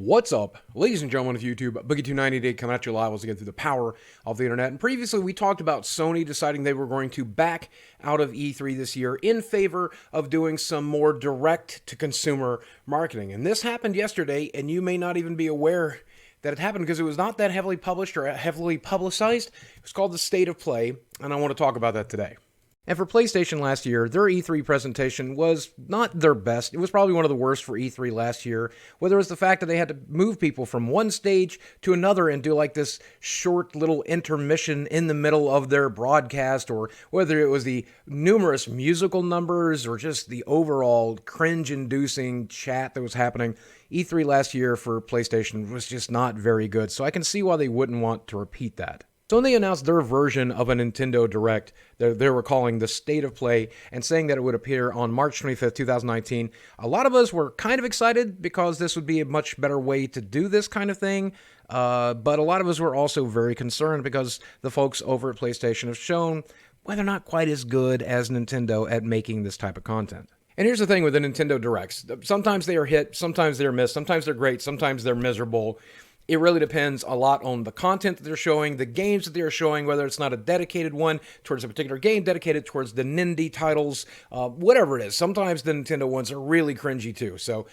What's up, ladies and gentlemen of YouTube? Boogie290 coming at you live once again through the power of the internet. And previously we talked about Sony deciding they were going to back out of E3 this year in favor of doing some more direct-to-consumer marketing. And this happened yesterday, and you may not even be aware that it happened because it was not that heavily published or heavily publicized. It was called the State of Play, and I want to talk about that today. And for PlayStation last year, their E3 presentation was not their best. It was probably one of the worst for E3 last year, whether it was the fact that they had to move people from one stage to another and do like this short little intermission in the middle of their broadcast, or whether it was the numerous musical numbers or just the overall cringe-inducing chat that was happening. E3 last year for PlayStation was just not very good, so I can see why they wouldn't want to repeat that. So when they announced their version of a Nintendo Direct, they were calling the State of Play and saying that it would appear on March 25th, 2019, a lot of us were kind of excited because this would be a much better way to do this kind of thing, but a lot of us were also very concerned because the folks over at PlayStation have shown, well, they're not quite as good as Nintendo at making this type of content. And here's the thing with the Nintendo Directs. Sometimes they are hit, sometimes they're missed, sometimes they're great, sometimes they're miserable. It really depends a lot on the content that they're showing, the games that they're showing, whether it's not a dedicated one towards a particular game, dedicated towards the Nindy titles, whatever it is. Sometimes the Nintendo ones are really cringy too. So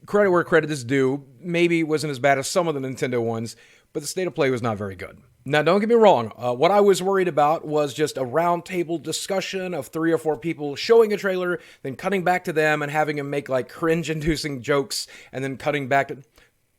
credit where credit is due. Maybe it wasn't as bad as some of the Nintendo ones, but the State of Play was not very good. Now, don't get me wrong. What I was worried about was just a roundtable discussion of 3 or 4 people showing a trailer, then cutting back to them and having them make like cringe-inducing jokes, and then cutting back to...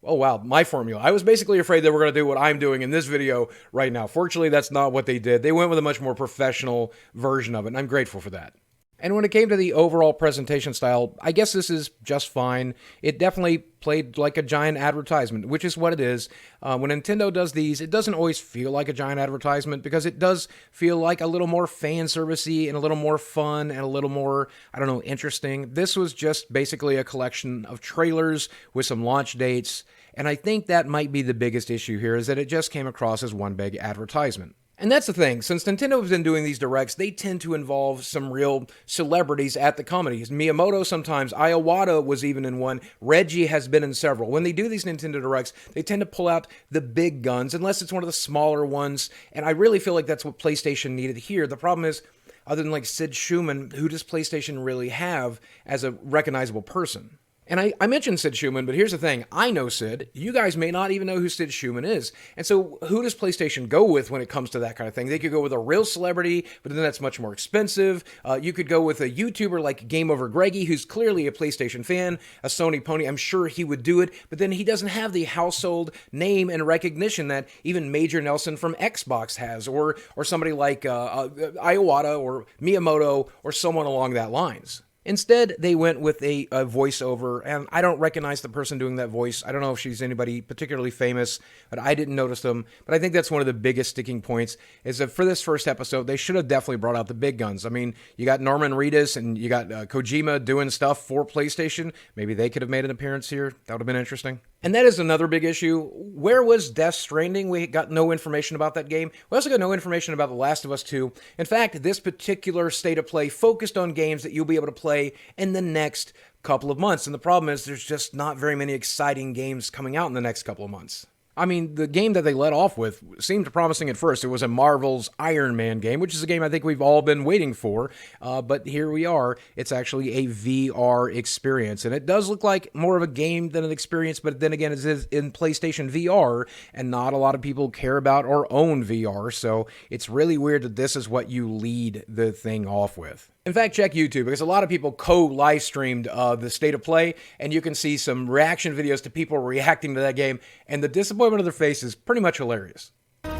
Oh, wow, my formula. I was basically afraid they were going to do what I'm doing in this video right now. Fortunately, that's not what they did. They went with a much more professional version of it, and I'm grateful for that. And when it came to the overall presentation style, I guess this is just fine. It definitely played like a giant advertisement, which is what it is. When Nintendo does these, it doesn't always feel like a giant advertisement because it does feel like a little more fan servicey and a little more fun and a little more, I don't know, interesting. This was just basically a collection of trailers with some launch dates, and I think that might be the biggest issue here, is that it just came across as one big advertisement. And that's the thing, since Nintendo has been doing these directs, they tend to involve some real celebrities at the companies. Miyamoto sometimes, Iwata was even in one, Reggie has been in several. When they do these Nintendo directs, they tend to pull out the big guns, unless it's one of the smaller ones, and I really feel like that's what PlayStation needed here. The problem is, other than like Sid Schumann, who does PlayStation really have as a recognizable person? And I mentioned Sid Schumann, but here's the thing. I know Sid. You guys may not even know who Sid Schumann is. And so who does PlayStation go with when it comes to that kind of thing? They could go with a real celebrity, but then that's much more expensive. You could go with a YouTuber like Game Over Greggy, who's clearly a PlayStation fan, a Sony pony. I'm sure he would do it, but then he doesn't have the household name and recognition that even Major Nelson from Xbox has, or somebody like Iwata or Miyamoto or someone along that lines. Instead, they went with a voiceover, and I don't recognize the person doing that voice. I don't know if she's anybody particularly famous, but I didn't notice them. But I think that's one of the biggest sticking points, is that for this first episode, they should have definitely brought out the big guns. I mean, you got Norman Reedus, and you got Kojima doing stuff for PlayStation. Maybe they could have made an appearance here. That would have been interesting. And that is another big issue. Where was Death Stranding? We got no information about that game. We also got no information about The Last of Us 2. In fact, this particular State of Play focused on games that you'll be able to play in the next couple of months. And the problem is there's just not very many exciting games coming out in the next couple of months. I mean, the game that they let off with seemed promising at first. It was a Marvel's Iron Man game, which is a game I think we've all been waiting for. But here we are. It's actually a VR experience. And it does look like more of a game than an experience. But then again, it is in PlayStation VR. And not a lot of people care about or own VR. So it's really weird that this is what you lead the thing off with. In fact, check YouTube, because a lot of people co-live-streamed the State of Play, and you can see some reaction videos to people reacting to that game, and the disappointment on their face is pretty much hilarious. Damn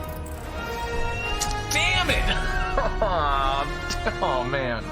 it! Oh, man.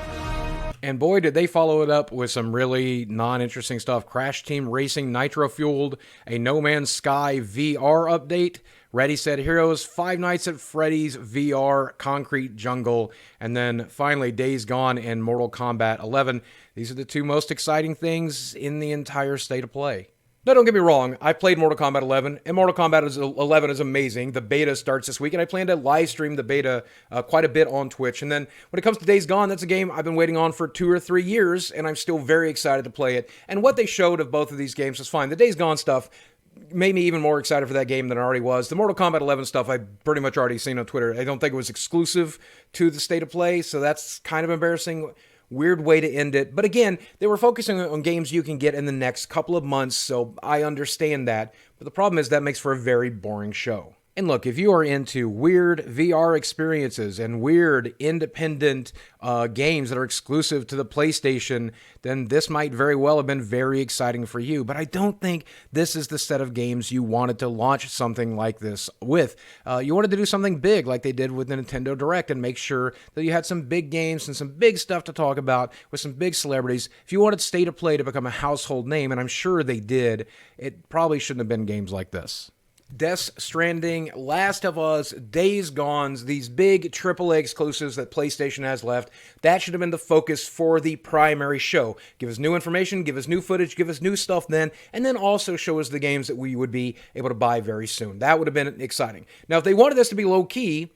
And boy, did they follow it up with some really non-interesting stuff. Crash Team Racing Nitro-fueled, a No Man's Sky VR update, Ready, Set, Heroes, Five Nights at Freddy's VR, Concrete Jungle, and then finally Days Gone and Mortal Kombat 11. These are the two most exciting things in the entire State of Play. Now, don't get me wrong, I played Mortal Kombat 11, and Mortal Kombat 11 is amazing. The beta starts this week, and I plan to live stream the beta quite a bit on Twitch. And then when it comes to Days Gone, that's a game I've been waiting on for 2 or 3 years, and I'm still very excited to play it. And what they showed of both of these games was fine. The Days Gone stuff made me even more excited for that game than I already was. The Mortal Kombat 11 stuff I pretty much already seen on Twitter. I don't think it was exclusive to the State of Play, so that's kind of embarrassing. Weird way to end it. But again, they were focusing on games you can get in the next couple of months, so I understand that. But the problem is that makes for a very boring show. And look, if you are into weird VR experiences and weird independent games that are exclusive to the PlayStation, then this might very well have been very exciting for you. But I don't think this is the set of games you wanted to launch something like this with. You wanted to do something big like they did with the Nintendo Direct and make sure that you had some big games and some big stuff to talk about with some big celebrities. If you wanted State of Play to become a household name, and I'm sure they did, it probably shouldn't have been games like this. Death Stranding, Last of Us, Days Gone, these big AAA exclusives that PlayStation has left, that should have been the focus for the primary show. Give us new information, give us new footage, give us new stuff then, and then also show us the games that we would be able to buy very soon. That would have been exciting. Now, if they wanted this to be low-key,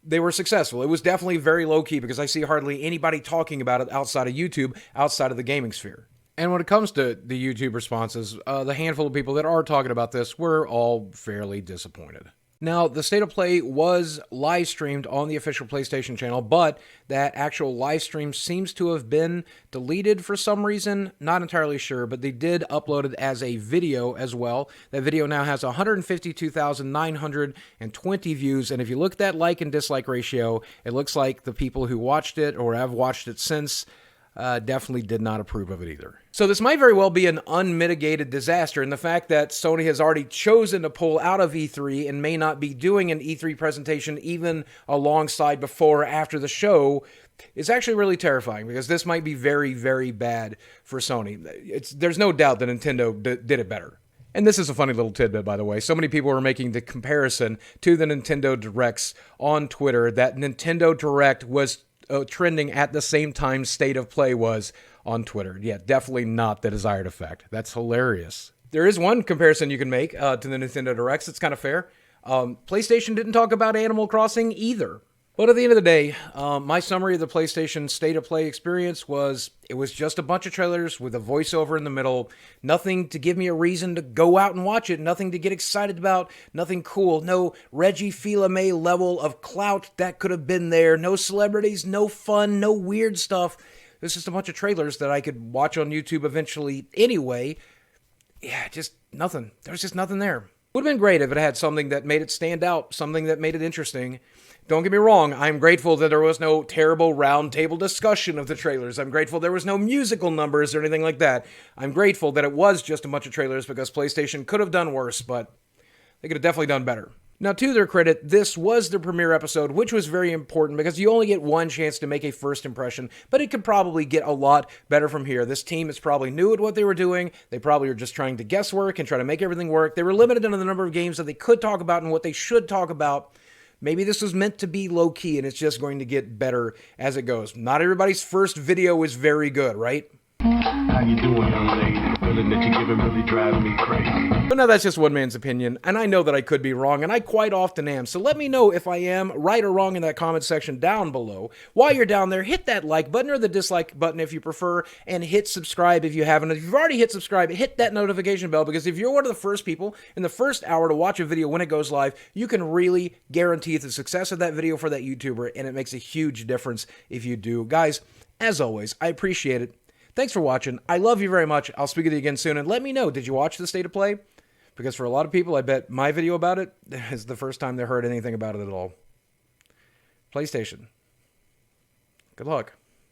they were successful. It was definitely very low-key because I see hardly anybody talking about it outside of YouTube, outside of the gaming sphere. And when it comes to the YouTube responses, the handful of people that are talking about this were all fairly disappointed. Now, the State of Play was live streamed on the official PlayStation channel, but that actual live stream seems to have been deleted for some reason. Not entirely sure, but they did upload it as a video as well. That video now has 152,920 views, and if you look at that like and dislike ratio, it looks like the people who watched it or have watched it since definitely did not approve of it either. So this might very well be an unmitigated disaster, and the fact that Sony has already chosen to pull out of E3 and may not be doing an E3 presentation even alongside before or after the show is actually really terrifying, because this might be very, very bad for Sony. There's no doubt that Nintendo did it better. And this is a funny little tidbit, by the way. So many people are making the comparison to the Nintendo Directs on Twitter that Nintendo Direct was trending at the same time State of Play was on Twitter. Yeah, definitely not the desired effect. That's hilarious. There is one comparison you can make to the Nintendo Directs. It's kind of fair. PlayStation didn't talk about Animal Crossing either. But at the end of the day, my summary of the PlayStation State of Play experience was, it was just a bunch of trailers with a voiceover in the middle. Nothing to give me a reason to go out and watch it. Nothing to get excited about. Nothing cool. No Reggie Fils-Aimé level of clout that could have been there. No celebrities, no fun, no weird stuff. It was just a bunch of trailers that I could watch on YouTube eventually anyway. Yeah, just nothing. There was just nothing there. Would have been great if it had something that made it stand out, something that made it interesting. Don't get me wrong, I'm grateful that there was no terrible round table discussion of the trailers. I'm grateful there was no musical numbers or anything like that. I'm grateful that it was just a bunch of trailers, because PlayStation could have done worse, but they could have definitely done better. Now, to their credit, this was the premiere episode, which was very important because you only get one chance to make a first impression, but it could probably get a lot better from here. This team is probably new at what they were doing. They probably were just trying to guesswork and try to make everything work. They were limited in the number of games that they could talk about and what they should talk about. Maybe this was meant to be low-key, and it's just going to get better as it goes. Not everybody's first video is very good, right? How you doing, young lady? The feeling that you're giving really driving me crazy. But now that's just one man's opinion, and I know that I could be wrong, and I quite often am. So let me know if I am right or wrong in that comment section down below. While you're down there, hit that like button or the dislike button if you prefer, and hit subscribe if you haven't. If you've already hit subscribe, hit that notification bell, because if you're one of the first people in the first hour to watch a video when it goes live, you can really guarantee the success of that video for that YouTuber, and it makes a huge difference if you do. Guys, as always, I appreciate it. Thanks for watching. I love you very much. I'll speak with you again soon. And let me know, did you watch the State of Play? Because for a lot of people, I bet my video about it is the first time they heard anything about it at all. PlayStation. Good luck.